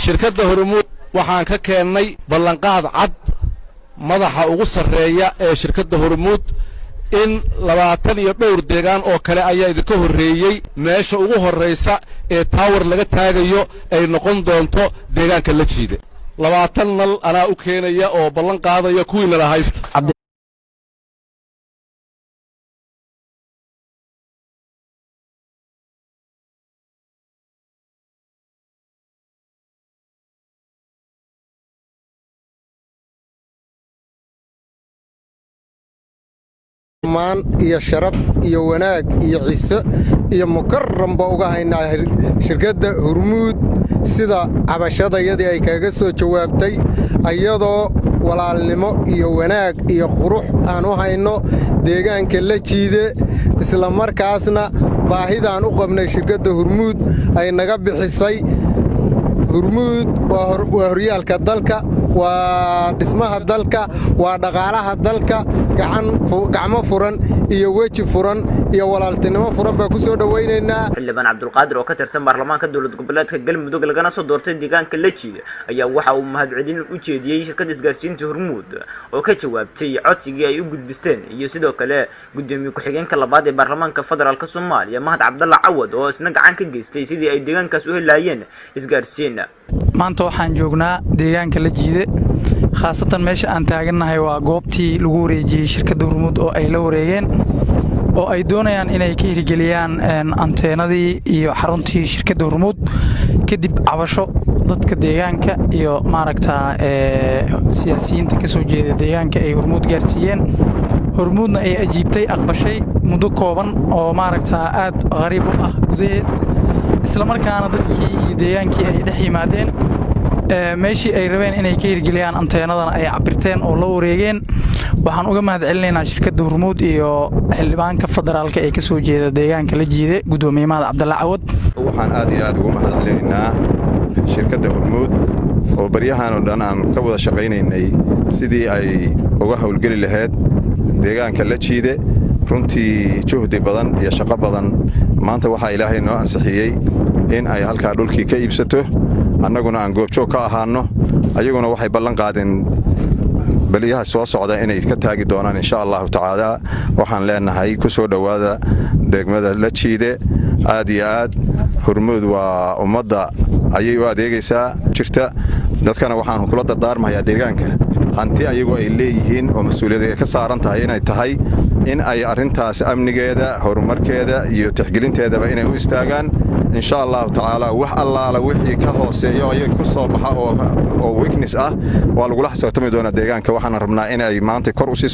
shirkadda Hormuud waxaan ka keennay ballanqaad cad madaxa ugu sarreeya ee shirkadda Hormuud in 22 deegaan oo kale ayaa idinka horeeyay meesha ugu horeysa ee tower laga taagayo ay noqon doonto deegaanka la jiide 20 nal ana u keenaya oo ballan qaadaya kuwiina la haysta maan iyo sharaf iyo wanaag iyo ciise iyo mukarram ba uga haynaa shirkadda Hormuud sida cabashadayadii ay kaga soo jawaabtay ayadoo walaalnimo iyo wanaag iyo qurux aan u hayno deegaanka la jiide isla markaasna baahidaan u qabnay shirkadda Hormuud ay naga bixisay Hormuud waa horyaalka dalka waa dhismaha dalka waa dhaqaalaha dalka gacmo furan iyo weji furan iyo walaaltinimo furan baa ku soo dhaweynaynaa xildhibaan Cabdulqaadir oo ka tirsan baarlamaanka dawlad goboleedka Galmudug lagana soo doortay deegaanka la jiide ayaa waxa uu mahadcelin u jeediyay shirkadda isgaarsiinta Hormuud oo ka jawaabtay codsigii ay u gudbisteen iyo sidoo kale gudoomiye ku-xigeenka labaad ee baarlamaanka federaalka Soomaaliya Mahad Cabdalla Cawad oo isna gacan ka geystay sidii ay deegaankaas u helayeen isgaarsiin maanta waxaan joognaa deegaanka la jiide khaasatan meesha aan taagannahay waa goobtii lagu wareejiyay shirkadda Hormuud oo ay la wareegeen oo ay doonayaan inay ka hirgeliyaan anteenadii iyo xaruntii shirkadda Hormuud kadib cabasho dadka deegaanka iyo maaragtaa siyaasiyiinta ka soo jeeda deegaanka ay Hormuud gaarsiiyeen Hormuudna ay ajiibtay aqbashay muddo kooban oo maaragtaa aad qariib u ah gudaheed isla markaana dadkii iyo deegaankii ay dhex yimaadeen meeshii ay rabeen inay ka hirgeliyaan anteenadana ay cabirteen oo la wareegeen waxaan uga mahadcelinaynaa shirkadda Hormuud iyo xildhibaanka federaalka ee ka soo jeeda deegaanka la jiide gudoomiye Mahad Cabdalla Cawad waxaan aad iyo aad ugu mahadcelinaynaa shirkadda Hormuud oo baryahan oo dhan aan ka wada shaqaynaynay sidii ay uga hawlgeli lahayd deegaanka la jiide runtii juhdi badan iyo shaqo badan maanta waxa Ilaahay noo ansixiyay in ay halka dhulkii ka iibsato annaguna aan goobjoog ka ahaano ayaguna waxay ballan qaadeen baliyaha soo socda inay ka taagi doonaan insha Allah tacaala waxaan leenahay ku soo dhawaada degmada la jiide aad iyo aad Hormuud waa ummadda ayay u adeegaysaa jirta dadkana waxaan kula dardaarmayaa deegaanka hanti ayagu ay leeyihiin oo mas'uuliyad ka saaran tahay inay tahay in ay arintaas amnigeeda horumarkeeda iyo tixgelinteedaba inay u istaagaan insha Allah tacaala wax allaala wixii ka hooseeyo ay ku soo baxa oo weakness ah waa lagu la xisaabtami doonaa deegaanka waxaan rabnaa in ay maanta kor u sii